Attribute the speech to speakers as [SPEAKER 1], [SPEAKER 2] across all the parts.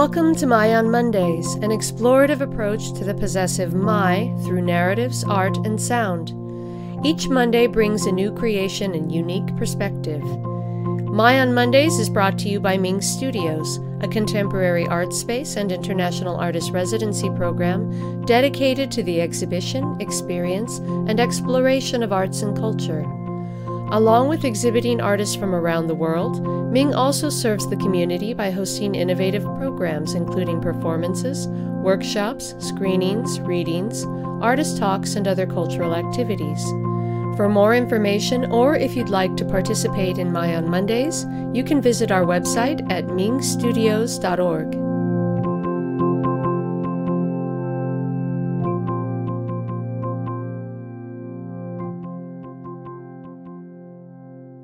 [SPEAKER 1] Welcome to My on Mondays, an explorative approach to the possessive my through narratives, art, and sound. Each Monday brings a new creation and unique perspective. My on Mondays is brought to you by MING Studios, a contemporary art space and international artist residency program dedicated to the exhibition, experience, and exploration of arts and culture. Along with exhibiting artists from around the world, MING also serves the community by hosting innovative programs including performances, workshops, screenings, readings, artist talks, and other cultural activities. For more information, or if you'd like to participate in My on Mondays, you can visit our website at mingstudios.org.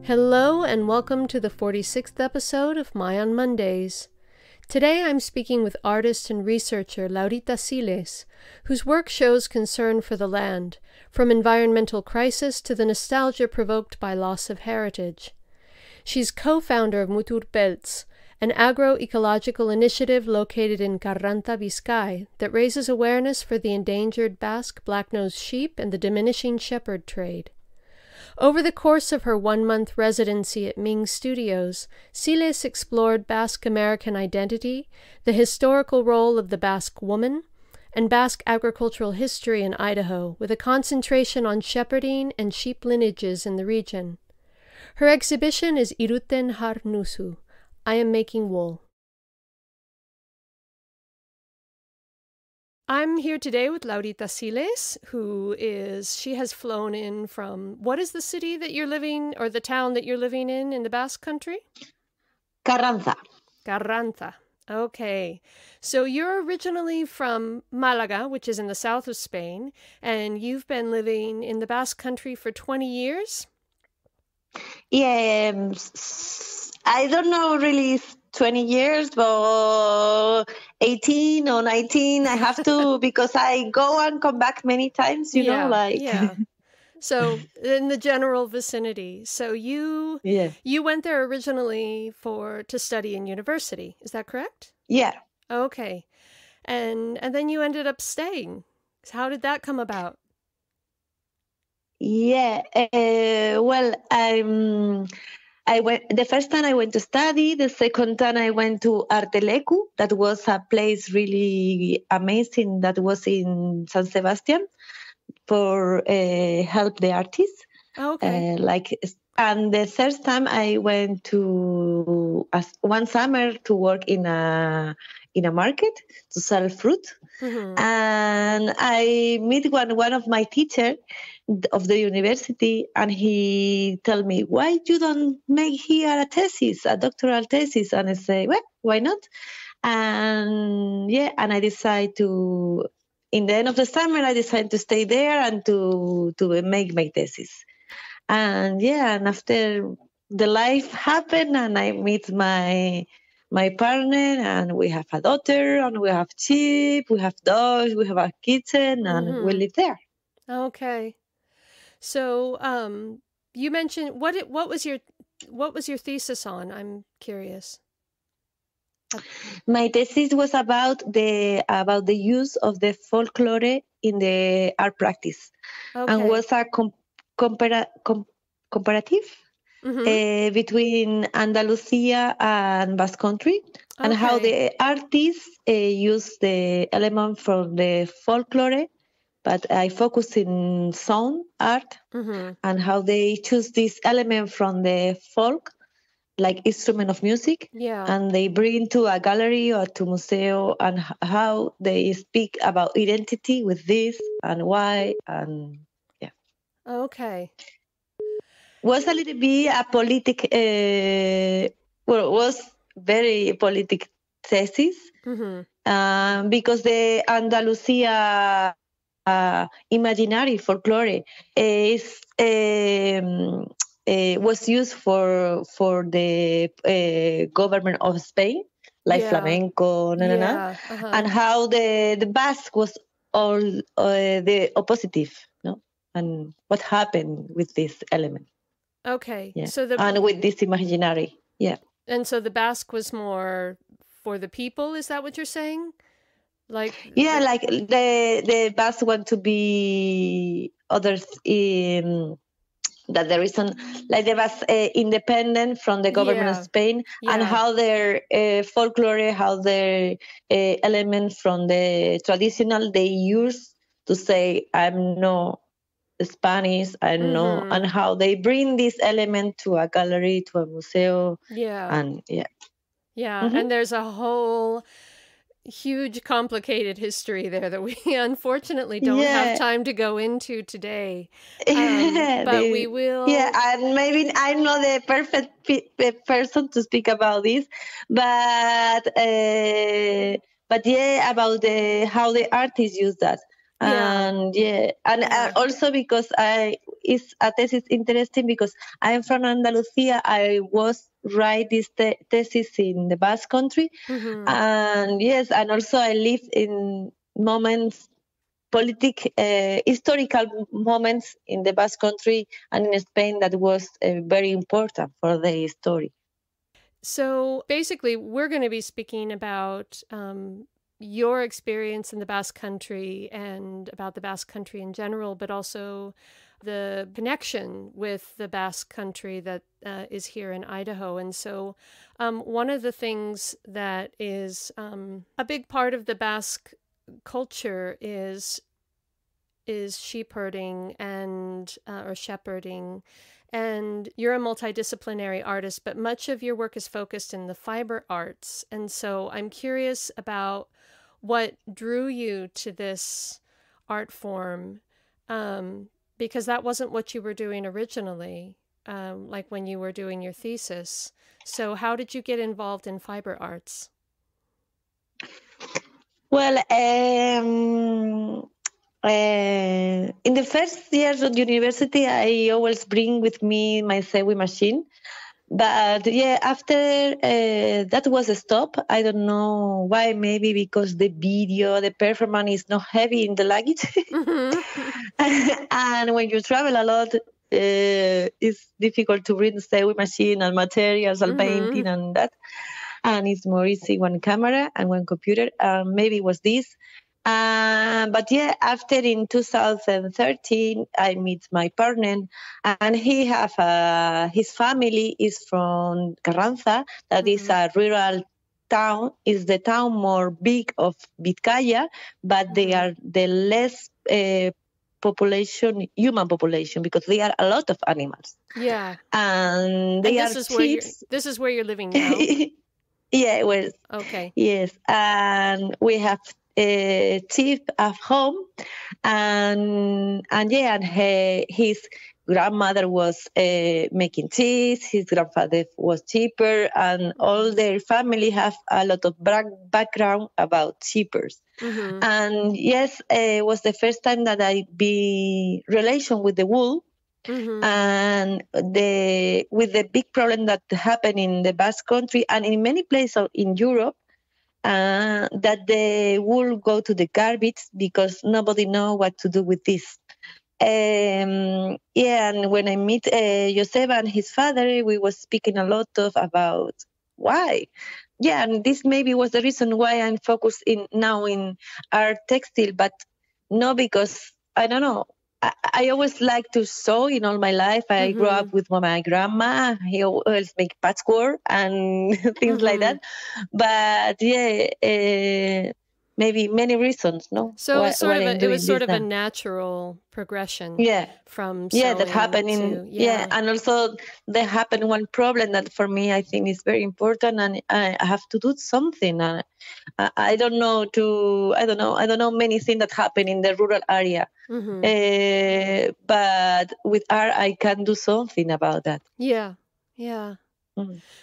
[SPEAKER 1] Hello and welcome to the 46th episode of My on Mondays. Today I'm speaking with artist and researcher Laurita Siles, whose work shows concern for the land, from environmental crisis to the nostalgia provoked by loss of heritage. She's co-founder of Mutur Beltz, an agro-ecological initiative located in Karrantza, Biscay, that raises awareness for the endangered Basque black-nosed sheep and the diminishing shepherd trade. Over the course of her one-month residency at MING Studios, Siles explored Basque-American identity, the historical role of the Basque woman, and Basque agricultural history in Idaho, with a concentration on shepherding and sheep lineages in the region. Her exhibition is Iruten Har Nuzu, I Am Making Wool. I'm here today with Laurita Siles, she has flown in from, what is the city that you're living, or the town that you're living in the Basque country?
[SPEAKER 2] Karrantza.
[SPEAKER 1] Karrantza. Okay. So you're originally from Malaga, which is in the south of Spain, and you've been living in the Basque country for 20 years?
[SPEAKER 2] Yeah, I don't know really 20 years, but 18 or 19, I have to, because I go and come back many times, you know, like.
[SPEAKER 1] Yeah. So in the general vicinity. So you went there originally to study in university. Is that correct?
[SPEAKER 2] Yeah.
[SPEAKER 1] Okay. And then you ended up staying. How did that come about?
[SPEAKER 2] Yeah. I went the first time I went to study. The second time I went to Artelecu. That was a place really amazing. That was in San Sebastian for help the artists.
[SPEAKER 1] Okay.
[SPEAKER 2] And the third time I went to one summer to work in a market to sell fruit.
[SPEAKER 1] Mm-hmm.
[SPEAKER 2] And I meet one of my teachers of the university, and he told me, why you don't make here a doctoral thesis? And I say, well, why not? And I decide to, in the end of the summer, I decided to stay there and to make my thesis. And after the life happened, and I meet my partner, and we have a daughter, and we have sheep, we have dogs, we have a kitchen, and we live there.
[SPEAKER 1] Okay. So, you mentioned what was your thesis on? I'm curious.
[SPEAKER 2] My thesis was about the use of the folklore in the art practice, and was a comparative between Andalusia and Basque Country, and how the artists use the element from the folklore. But I focus in sound art, and how they choose this element from the folk, like instrument of music, and they bring to a gallery or to museum, and how they speak about identity with this and why, and
[SPEAKER 1] Okay.
[SPEAKER 2] Was a little bit a it was very politic thesis, because the Andalusia imaginary folklore was used for the government of Spain, like flamenco, and how the Basque was all the opposite, no, and what happened with this element.
[SPEAKER 1] Okay,
[SPEAKER 2] and with this imaginary,
[SPEAKER 1] and so the Basque was more for the people. Is that what you're saying? Like
[SPEAKER 2] like the Basques want to be others in that there is like they was independent from the government of Spain, and how their folklore, how their elements from the traditional they use to say I'm no Spanish, I know, and how they bring this element to a gallery, to a museum, and
[SPEAKER 1] and there's a whole huge complicated history there that we unfortunately don't have time to go into today, but we will.
[SPEAKER 2] And maybe I'm not the perfect person to speak about this, but about how the artists use that. And also because it's a thesis interesting because I'm from Andalusia. I was write this thesis in the Basque country, and also I lived in moments, historical moments in the Basque country and in Spain that was very important for the story.
[SPEAKER 1] So basically, we're going to be speaking about your experience in the Basque Country and about the Basque Country in general, but also the connection with the Basque Country that is here in Idaho. And so one of the things that is a big part of the Basque culture is sheep herding and or shepherding. And you're a multidisciplinary artist, but much of your work is focused in the fiber arts. And so I'm curious about what drew you to this art form, because that wasn't what you were doing originally, like when you were doing your thesis. So how did you get involved in fiber arts?
[SPEAKER 2] Well, in the first years of university, I always bring with me my sewing machine. But after that was a stop. I don't know why. Maybe because the performance is not heavy in the luggage. And when you travel a lot, it's difficult to bring the sewing machine and materials and painting and that. And it's more easy one camera and one computer. Maybe it was this. But after in 2013, I meet my partner, and he have his family is from Karrantza, that is a rural town. Is the town more big of Biscay, but they are the less human population, because they are a lot of animals.
[SPEAKER 1] Yeah,
[SPEAKER 2] and they are sheep.
[SPEAKER 1] This is where you're living now.
[SPEAKER 2] Well,
[SPEAKER 1] okay.
[SPEAKER 2] Yes, and we have sheep at home, and his grandmother was making cheese. His grandfather was sheeper, and all their family have a lot of background about sheepers. And it was the first time that I be relation with the wool. And with the big problem that happened in the Basque country and in many places in Europe, that they will go to the garbage because nobody know what to do with this. And when I meet Joseba and his father, we was speaking a lot about why. And this maybe was the reason why I'm focused now in art textile, but not because, I don't know, I always like to sew in all my life. I grew up with my grandma. He always make patchwork and things like that. But maybe many reasons, no?
[SPEAKER 1] So it was sort of a natural progression. From sewing
[SPEAKER 2] that happened and also there happened one problem that for me I think is very important, and I have to do something. I don't know many things that happen in the rural area. But with art I can do something about that.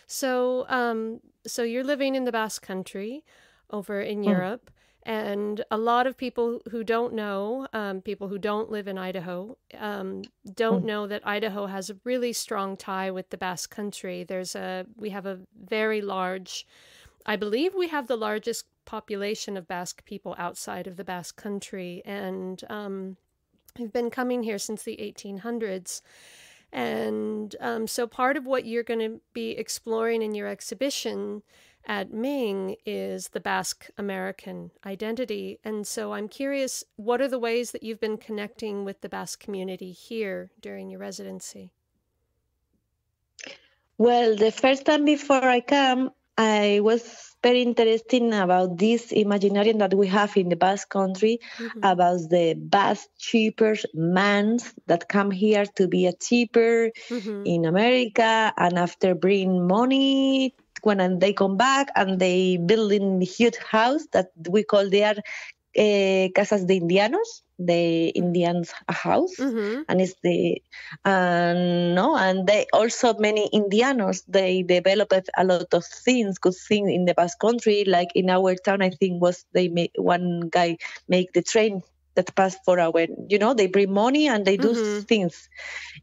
[SPEAKER 1] So you're living in the Basque Country over in Europe. And a lot of people who don't know, people who don't live in Idaho, don't know that Idaho has a really strong tie with the Basque Country. We have a very large, I believe we have the largest population of Basque people outside of the Basque Country. And we've been coming here since the 1800s. And so part of what you're going to be exploring in your exhibition at MING is the Basque-American identity. And so I'm curious, what are the ways that you've been connecting with the Basque community here during your residency?
[SPEAKER 2] Well, the first time before I come, I was very interested about this imaginarium that we have in the Basque country about the Basque cheapers, mans that come here to be a cheaper in America, and after bring money, when they come back and they build in huge house that we call their casas de indianos, the Indians house, and it's and they also many Indianos, they developed a lot of things, good things in the Basque country. Like in our town, I think one guy make the train that pass for our, they bring money and they do things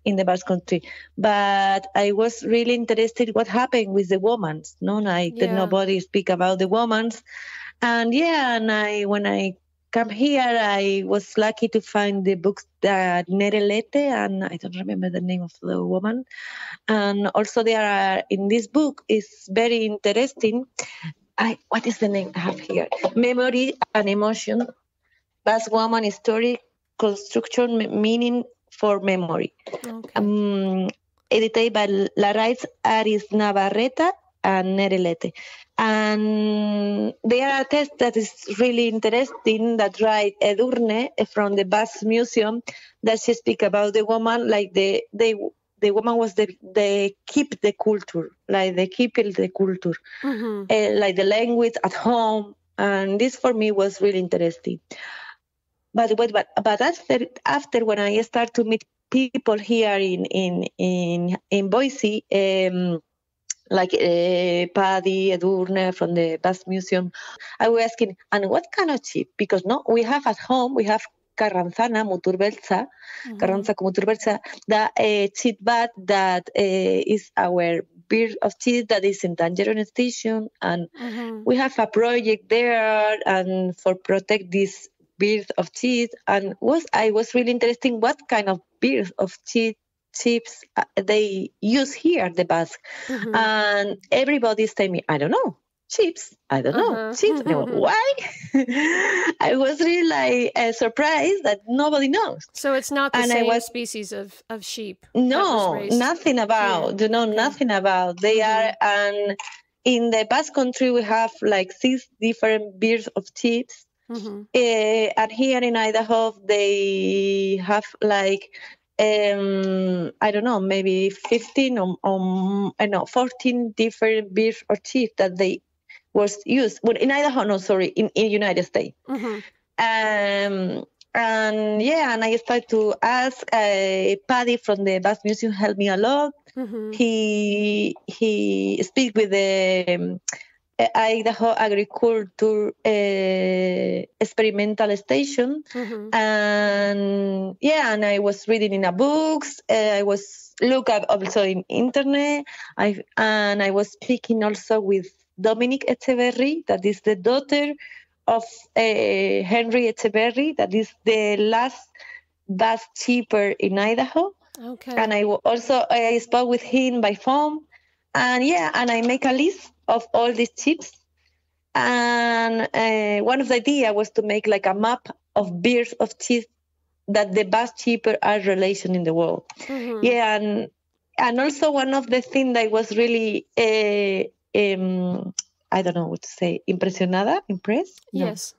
[SPEAKER 2] in the Basque country. But I was really interested what happened with the women. Nobody speak about the women. And when I come here, I was lucky to find the books that Nerelete, and I don't remember the name of the woman. And also there are, in this book, is very interesting. What is the name I have here? Memory and Emotion, Basque Woman History, Construction, Meaning for Memory. Okay. Edited by Laurita Siles Navarrete and Nerelete. And there are a text that is really interesting that write Edurne from the Basque Museum, that she speak about the woman, like the woman was they keep the culture, like they keep the culture, like the language at home, and this for me was really interesting. But after when I start to meet people here in Boise, like Paddy Edurne from the Basque Museum, I was asking, and what kind of chip? Because we have at home, we have Karrantza, Mutur Beltz, Karrantza Mutur Beltz, the chip bat that is our bird of chip that is endangered on station, and we have a project there and for protect this bird of chip, and I was really interested in what kind of bird of chips they use here, the Basque. And everybody's telling me, I don't know, chips. I don't know, chips. Why? I was really surprised that nobody knows.
[SPEAKER 1] So it's not the same species of sheep?
[SPEAKER 2] No, nothing about, nothing about. They are, and in the Basque country, we have like 6 different breeds of chips. And here in Idaho, they have like, I don't know, maybe 15 or 14 different breeds of sheep that they was used. Well, in Idaho, no, sorry, in United States. And I started to ask. Paddy from the Basque Museum helped me a lot. He speak with the Idaho Agriculture Experimental Station, and I was reading in a books. I was look up also in internet. I was speaking also with Dominic Echeverry, that is the daughter of Henry Echeverry, that is the last Basque shepherd in Idaho. Okay. And I spoke with him by phone, and I make a list of all these chips. And one of the ideas was to make like a map of birds of chips that the Basque shepherd are relation in the world. And also one of the things that was really I don't know what to say, impressed?
[SPEAKER 1] Yes.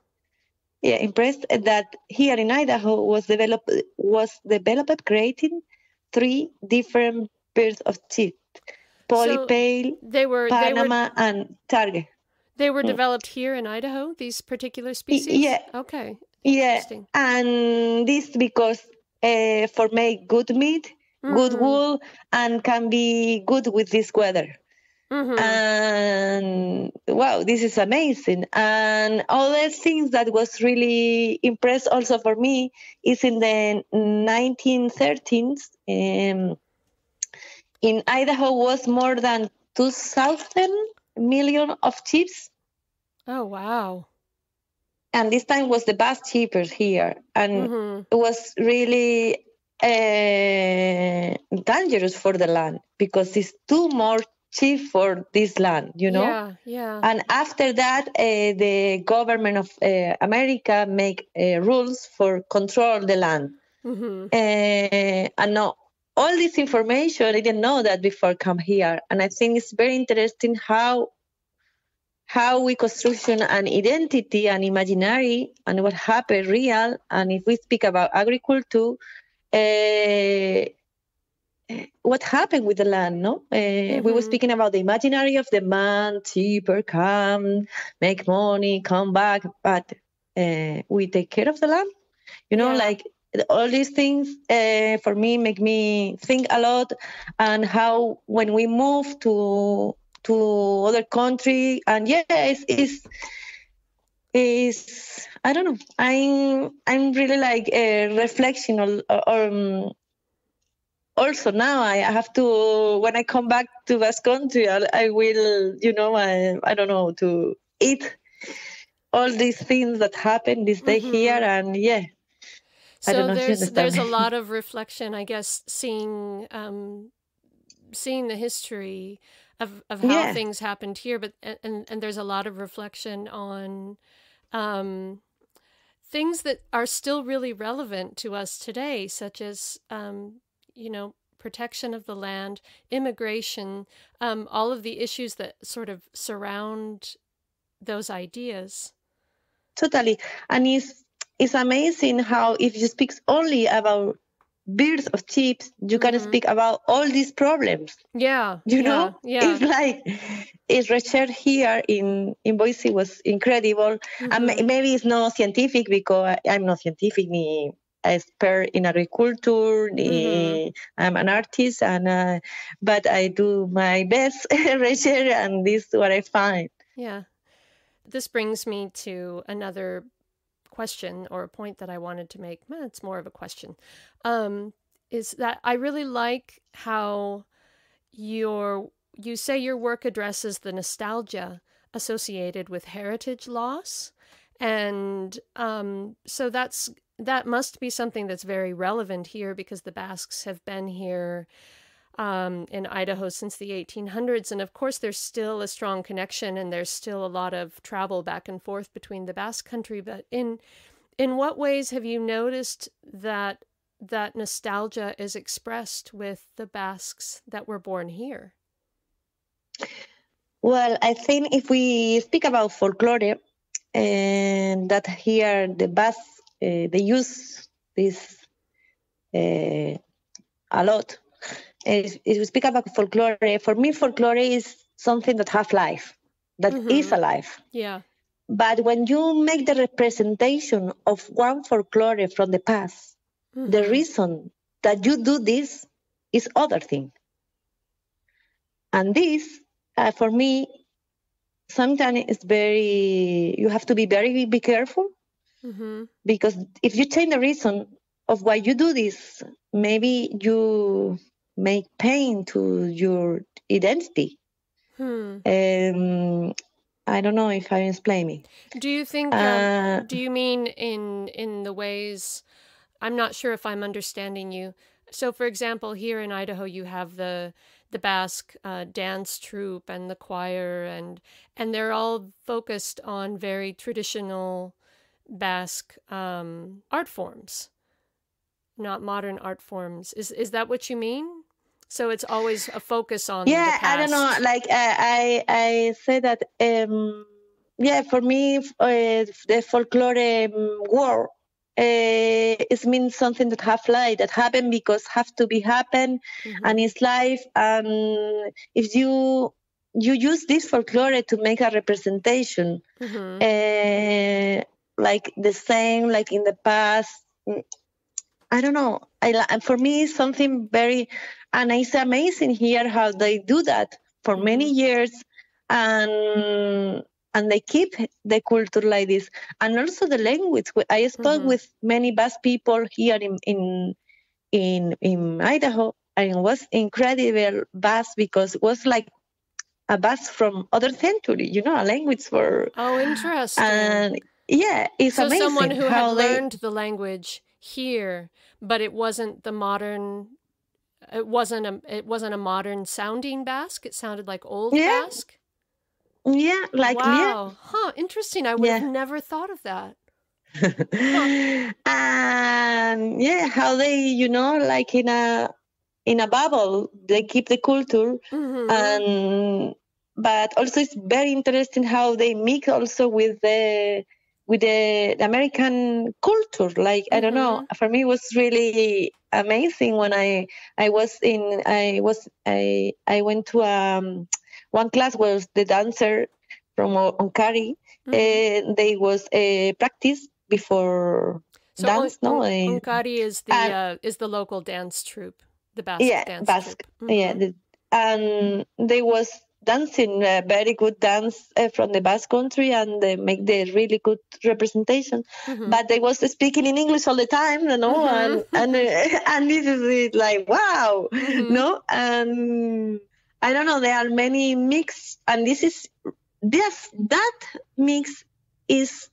[SPEAKER 2] No. Yeah, impressed that here in Idaho was developed creating 3 different birds of chips. Polypale, Panama, and Target.
[SPEAKER 1] They were developed here in Idaho, these particular species?
[SPEAKER 2] Yeah.
[SPEAKER 1] Okay.
[SPEAKER 2] Yeah, and this because for make good meat, good wool, and can be good with this weather. And wow, this is amazing. And other things that was really impressed also for me is in the 1913s, in Idaho was more than 2,000 million of chips.
[SPEAKER 1] Oh, wow.
[SPEAKER 2] And this time was the Basque sheepers here. And it was really dangerous for the land because it's too chief for this land,
[SPEAKER 1] Yeah, yeah.
[SPEAKER 2] And after that, the government of America make rules for control the land.
[SPEAKER 1] Mm-hmm.
[SPEAKER 2] And now all this information, I didn't know that before come here. And I think it's very interesting how we construction an identity and imaginary and what happened real. And if we speak about agriculture, what happened with the land, no? We were speaking about the imaginary of the man, cheaper, come, make money, come back, but we take care of the land, like all these things for me make me think a lot, and how when we move to other country, and it's I don't know, I'm really like a reflection or also now I have to, when I come back to Basque Country, I will, I don't know, to eat all these things that happen this day here, and
[SPEAKER 1] So
[SPEAKER 2] I don't know if you understand
[SPEAKER 1] there's
[SPEAKER 2] me.
[SPEAKER 1] a lot of reflection, I guess, seeing the history of how things happened here, but and there's a lot of reflection on things that are still really relevant to us today, such as protection of the land, immigration, all of the issues that sort of surround those ideas.
[SPEAKER 2] Totally. And it's amazing how if you speak only about birds of sheep, you can speak about all these problems.
[SPEAKER 1] Yeah.
[SPEAKER 2] Yeah. It's like it's research here in Boise was incredible. And maybe it's not scientific because I'm not scientific, ni expert in agriculture, I'm an artist, and but I do my best research, and this is what I find.
[SPEAKER 1] Yeah. This brings me to another question, or a point that I wanted to make. It's more of a question. Is that I really like how you say your work addresses the nostalgia associated with heritage loss, and so that must be something that's very relevant here, because the Basques have been here in Idaho since the 1800s, and of course there's still a strong connection, and there's still a lot of travel back and forth between the Basque country. But in what ways have you noticed that nostalgia is expressed with the Basques that were born here?
[SPEAKER 2] Well, I think if we speak about folklore, and that here the Basques, they use this a lot. If we speak about folklore, for me, folklore is something that has life, that is alive.
[SPEAKER 1] Yeah.
[SPEAKER 2] But when you make the representation of one folklore from the past, the reason that you do this is other thing. And this, for me, sometimes it's you have to be very careful, because if you change the reason of why you do this, maybe you make pain to your identity. I don't know if I'm explaining.
[SPEAKER 1] Do you think, do you mean in the ways, I'm not sure if I'm understanding you. So for example, here in Idaho, you have the Basque dance troupe and the choir, and they're all focused on very traditional Basque art forms, not modern art forms. Is that what you mean? So it's always a focus on the past.
[SPEAKER 2] I don't know. Like I say that. For me, the folklore war it means something that have life, that happen because have to be happen, and it's life. And if you use this folklore to make a representation, like the same, like in the past. I don't know. For me, it's something very, and it's amazing here how they do that for many years, and they keep the culture like this, and also the language. I spoke with many Basque people here in Idaho, and it was incredible Basque, because it was like a Basque from other century, a language for.
[SPEAKER 1] Oh, interesting.
[SPEAKER 2] And it's amazing.
[SPEAKER 1] So someone who had learned the language here, but it wasn't the modern it wasn't a modern sounding Basque. It sounded like old
[SPEAKER 2] Yeah.
[SPEAKER 1] Basque.
[SPEAKER 2] Yeah, like
[SPEAKER 1] Wow. Huh. Interesting. I would have never thought of that.
[SPEAKER 2] And how they, like in a bubble, they keep the culture, and but also it's very interesting how they mix also with the American culture. Like I don't know, for me it was really amazing when I went to one class where the dancer from Onkari, they was a practice before dance.
[SPEAKER 1] Onkari is the local dance troupe, the Basque dance troupe.
[SPEAKER 2] And they was dancing a very good dance from the Basque country, and they make the really good representation. But they was speaking in English all the time, and this is it, like wow, no, and I don't know. There are many mix, and that mix is,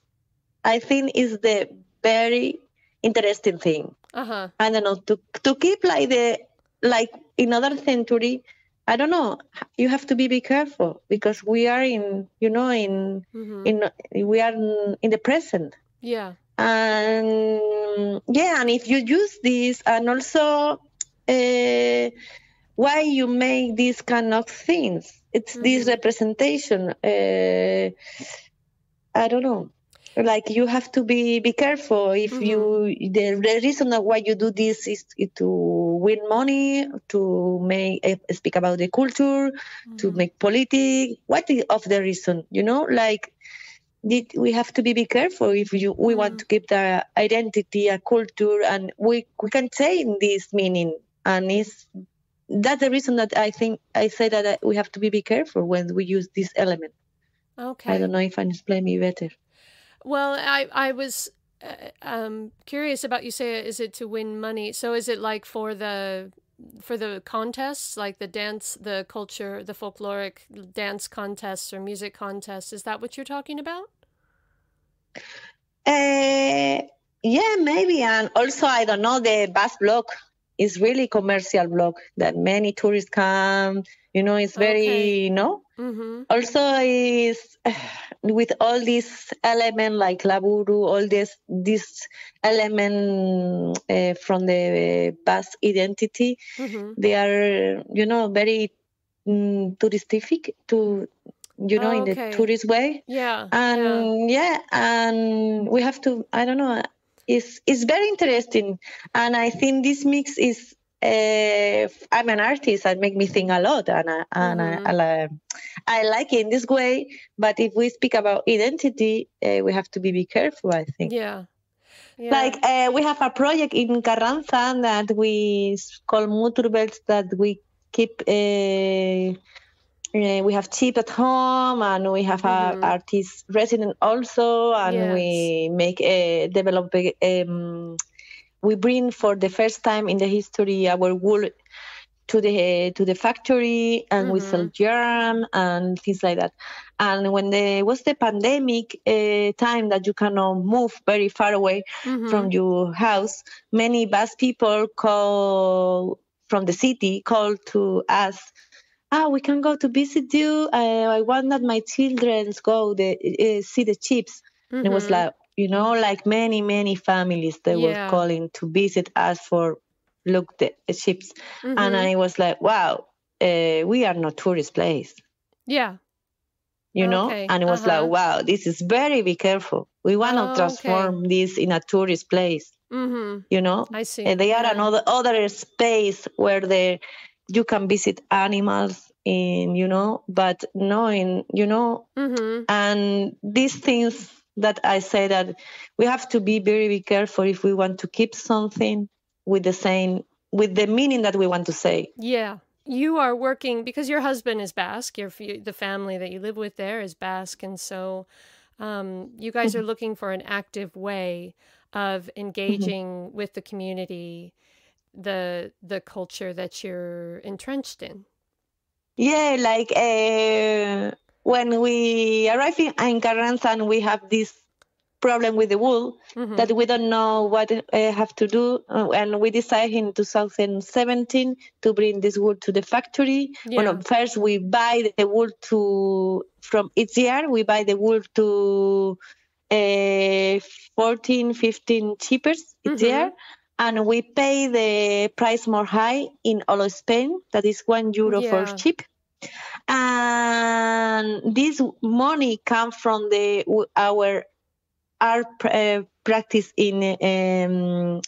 [SPEAKER 2] I think, is the very interesting thing. I don't know, to keep like in other century. I don't know. You have to be careful because we are we are in the present.
[SPEAKER 1] Yeah.
[SPEAKER 2] And and if you use this, and also why you make these kind of things, it's this representation. I don't know. Like you have to be careful if the reason why you do this is to win money, to speak about the culture, to make politics. What is of the reason? Like we have to be careful if we want to keep the identity, a culture, and we can say this meaning, and that's the reason that I think I say that we have to be careful when we use this element.
[SPEAKER 1] Okay.
[SPEAKER 2] I don't know if I explain me better.
[SPEAKER 1] Well, I was curious about, you say, is it to win money? So is it like for the contests, like the dance, the culture, the folkloric dance contests or music contests? Is that what you're talking about?
[SPEAKER 2] Yeah, maybe. And also, I don't know, the Basque block is really commercial block that many tourists come. It's very, Also, is with all these elements like laburu, all this element from the Basque identity, they are, very touristic in the tourist way.
[SPEAKER 1] Yeah.
[SPEAKER 2] And and we have to, I don't know, it's very interesting. And I think this mix is, I'm an artist, and make me think a lot, and I like it in this way. But if we speak about identity, we have to be careful, I think.
[SPEAKER 1] Yeah.
[SPEAKER 2] Like we have a project in Karrantza that we call Mutur Beltz, that we keep. We have cheap at home, and we have a artist resident also, and we make develop. We bring for the first time in the history our wool to the factory, and we sell jam and things like that. And when there was the pandemic time that you cannot move very far away from your house, many Basque people from the city called to us. We can go to visit you. I want that my children go see the chips. And it was like, like many families, they were calling to visit us for look the chips. And I was like, wow, we are not tourist place.
[SPEAKER 1] Yeah.
[SPEAKER 2] And it was like, wow, this is be careful. We want to transform this in a tourist place.
[SPEAKER 1] I see.
[SPEAKER 2] And they are another other space where you can visit animals but knowing, and these things that I say that we have to be very careful if we want to keep something with the meaning that we want to say.
[SPEAKER 1] Yeah. You are working, because your husband is Basque, the family that you live with there is Basque, and so you guys are looking for an active way of engaging with the community, the culture that you're entrenched in.
[SPEAKER 2] Yeah, like when we arrive in Karrantza, and we have this problem with the wool that we don't know what have to do. And we decided in 2017 to bring this wool to the factory.
[SPEAKER 1] Yeah.
[SPEAKER 2] Well, first we buy the wool from each year. We buy the wool to 14, 15 cheapers each year. And we pay the price more high in all of Spain. That is €1 for cheap. And this money comes from our art practice in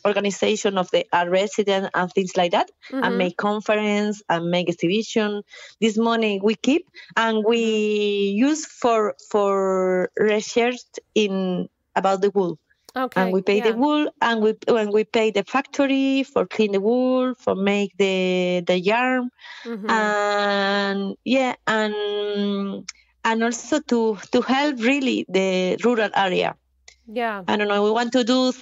[SPEAKER 2] organization of the art resident and things like that, and make conference and make exhibition. This money we keep and we use for research about the wool.
[SPEAKER 1] Okay.
[SPEAKER 2] And we pay the wool, and we pay the factory for clean the wool, for make the yarn, and also to help really the rural area.
[SPEAKER 1] Yeah.
[SPEAKER 2] I don't know. We want to do.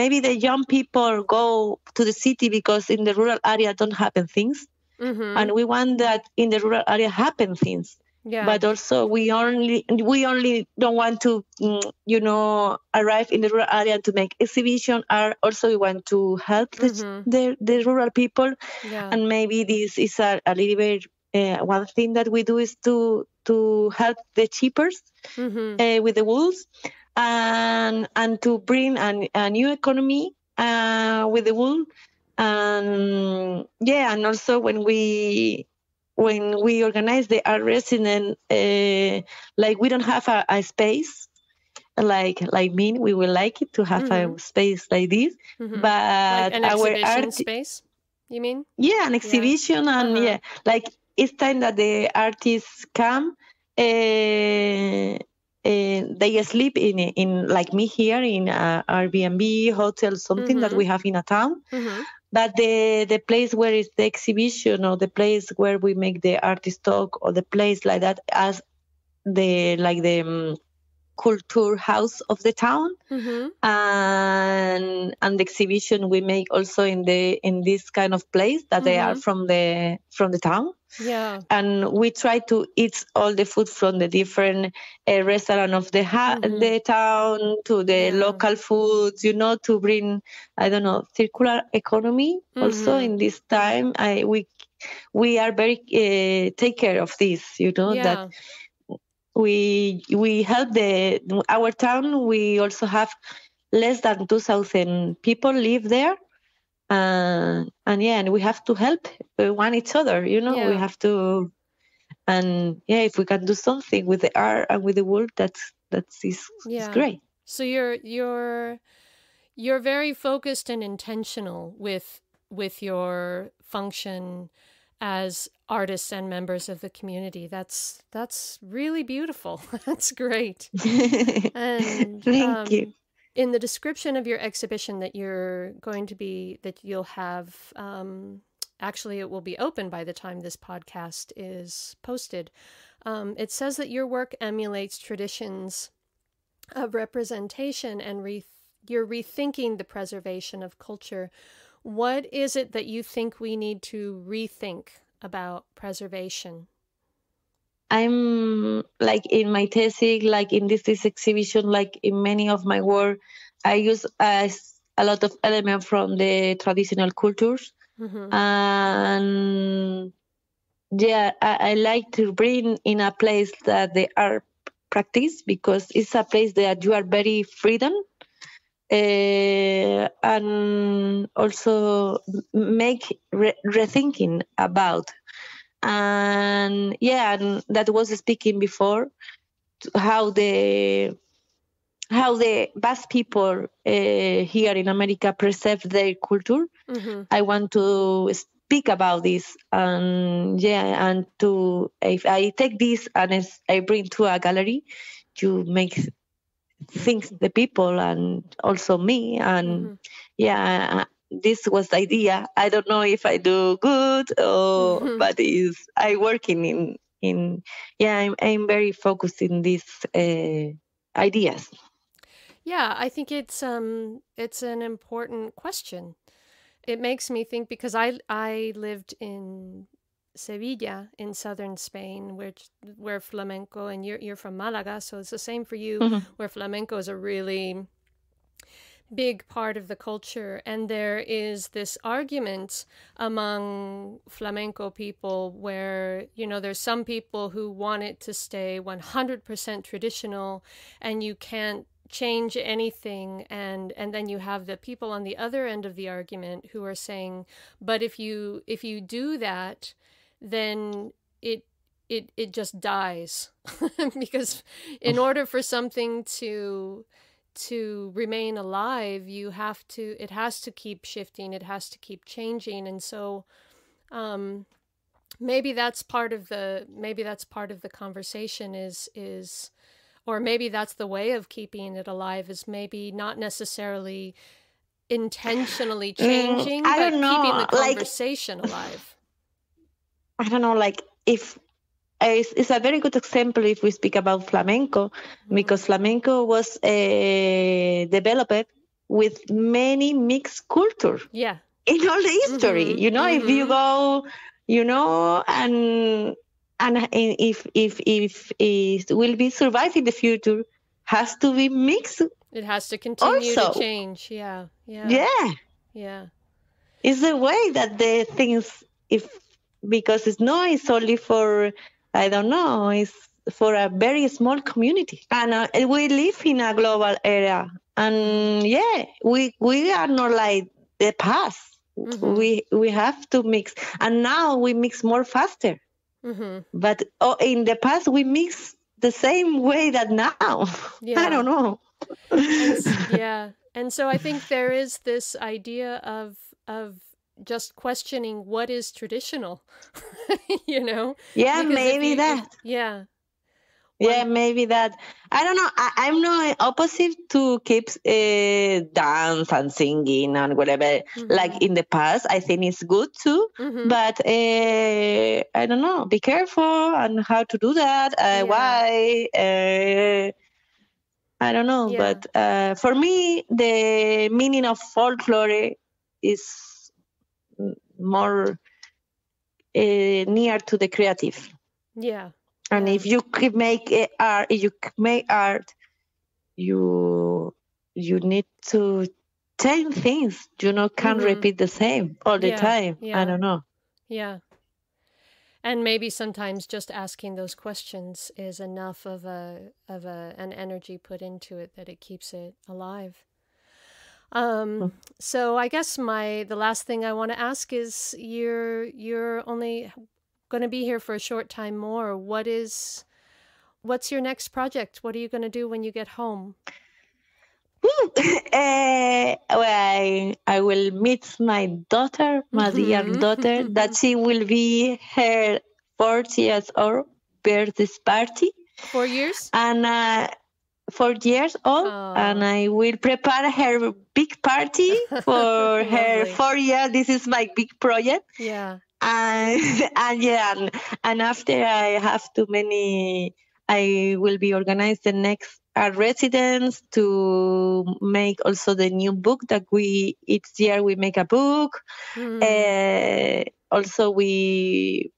[SPEAKER 2] Maybe the young people go to the city because in the rural area don't happen things, and we want that in the rural area happen things. Yeah. But also we only don't want to, arrive in the rural area to make exhibition art. Also, we want to help the rural people. Yeah. And maybe this is a little bit, one thing that we do is to help the cheapers with the wools and to bring a new economy with the wool. And also when we organize the art resident, like we don't have a space like MING, we would like it to have a space like this, but
[SPEAKER 1] like an
[SPEAKER 2] our
[SPEAKER 1] exhibition space, you mean?
[SPEAKER 2] Yeah, an exhibition, and like it's time that the artists come. They sleep in like me here in a Airbnb hotel, something that we have in a town. But the place where is the exhibition, or the place where we make the artist talk, or the place like that, as the culture house of the town, and the exhibition we make also in this kind of place that they are from the town. Yeah, and we try to eat all the food from the different restaurant of the town to the local foods, to bring, I don't know, circular economy. Also in this time, we are very take care of this, that we help our town. We also have less than 2,000 people live there. And we have to help one each other, we have to, and if we can do something with the art and with the world, that's great.
[SPEAKER 1] So you're very focused and intentional with your function as artists and members of the community. That's really beautiful. That's great. And
[SPEAKER 2] thank you.
[SPEAKER 1] In the description of your exhibition that you'll have, actually it will be open by the time this podcast is posted. It says that your work emulates traditions of representation and you're rethinking the preservation of culture. What is it that you think we need to rethink about preservation?
[SPEAKER 2] I'm like in my thesis, like in this exhibition, like in many of my work, I use a lot of elements from the traditional cultures. And I like to bring in a place that they are practiced, because it's a place that you are very freedom. And also make rethinking about. And that was speaking before, how the Basque people here in America preserve their culture. I want to speak about this, and if I take this and I bring to a gallery to make things the people and also me, and this was the idea. I don't know if I do good, but I working in I'm very focused in these ideas.
[SPEAKER 1] Yeah, I think it's an important question. It makes me think, because I lived in Sevilla in southern Spain, where flamenco, and you're from Malaga, so it's the same for you, where flamenco is a really big part of the culture. And there is this argument among flamenco people where, there's some people who want it to stay 100% traditional and you can't change anything, and then you have the people on the other end of the argument who are saying, but if you do that, then it just dies. Because in order for something to remain alive, it has to keep shifting, it has to keep changing. And so maybe that's part of the conversation is or maybe that's the way of keeping it alive, is maybe not necessarily intentionally changing, but keeping the conversation alive.
[SPEAKER 2] I don't know, if it's a very good example if we speak about flamenco, because flamenco was developed with many mixed cultures.
[SPEAKER 1] Yeah.
[SPEAKER 2] In all the history, if you go, and if it will be survive in the future, has to be mixed.
[SPEAKER 1] It has to continue
[SPEAKER 2] also
[SPEAKER 1] to change. Yeah.
[SPEAKER 2] It's the way that the things, because it's only for, I don't know, it's for a very small community, and we live in a global era, and we are not like the past. We have to mix, and now we mix more faster. But in the past we mix the same way that now. Yeah. I don't know.
[SPEAKER 1] And so I think there is this idea of just questioning what is traditional.
[SPEAKER 2] Yeah, maybe that.
[SPEAKER 1] Yeah.
[SPEAKER 2] Yeah, maybe that. I don't know. I'm not opposite to keep dance and singing and whatever. Like in the past, I think it's good too. But I don't know. Be careful on how to do that. Why? I don't know. Yeah. But for me, the meaning of folklore is more near to the creative.
[SPEAKER 1] Yeah.
[SPEAKER 2] And if you make art, you need to change things. Can't repeat the same all the time. Yeah. I don't know.
[SPEAKER 1] Yeah. And maybe sometimes just asking those questions is enough of an energy put into it that it keeps it alive. So I guess the last thing I want to ask is, you're only going to be here for a short time more. What's your next project? What are you going to do when you get home?
[SPEAKER 2] I will meet my daughter, my dear daughter, that she will be her 4 years old birthday party.
[SPEAKER 1] 4 years?
[SPEAKER 2] And 4 years old, and I will prepare her big party for her 4 years. This is my big project.
[SPEAKER 1] Yeah.
[SPEAKER 2] And after I have too many, I will be organized the next residence to make also the new book that each year we make a book. Also we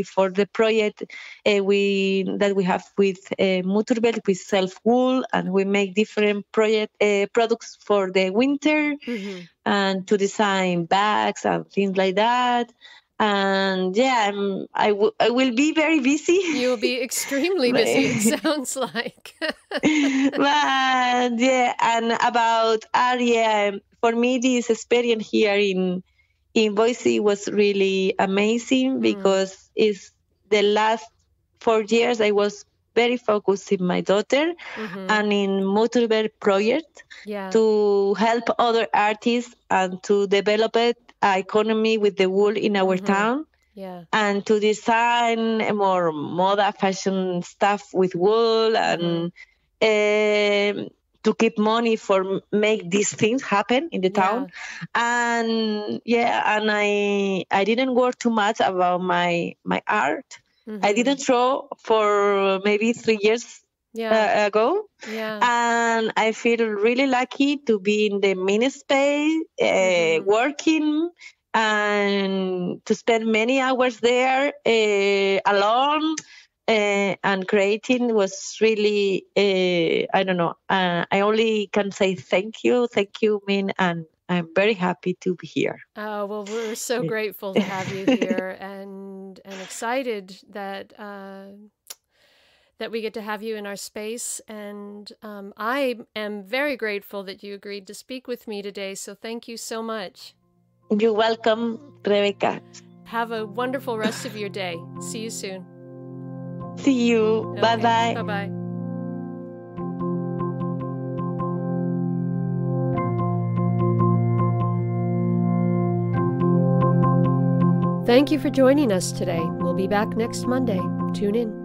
[SPEAKER 2] for the project we have with Mutur Beltz, we self-wool, and we make different products for the winter, and to design bags and things like that. And I will be very busy.
[SPEAKER 1] You'll be extremely busy, it sounds like.
[SPEAKER 2] But and about art, for me this experience here in Boise was really amazing, because it's the last 4 years I was very focused in my daughter and in Mutur Beltz project to help other artists and to develop an economy with the wool in our town, and to design more moda fashion stuff with wool, and to keep money for make these things happen in the town. And I didn't work too much about my art. I didn't draw for maybe 3 years ago. And I feel really lucky to be in the MING space, working and to spend many hours there alone and creating was really, I don't know. I only can say thank you, Min, and I'm very happy to be here.
[SPEAKER 1] Oh, well, we're so grateful to have you here and excited that that we get to have you in our space. And I am very grateful that you agreed to speak with me today. So thank you so much.
[SPEAKER 2] You're welcome, Rebecca.
[SPEAKER 1] Have a wonderful rest of your day. See you soon.
[SPEAKER 2] See you.
[SPEAKER 1] Okay.
[SPEAKER 2] Bye-bye.
[SPEAKER 1] Bye-bye. Thank you for joining us today. We'll be back next Monday. Tune in.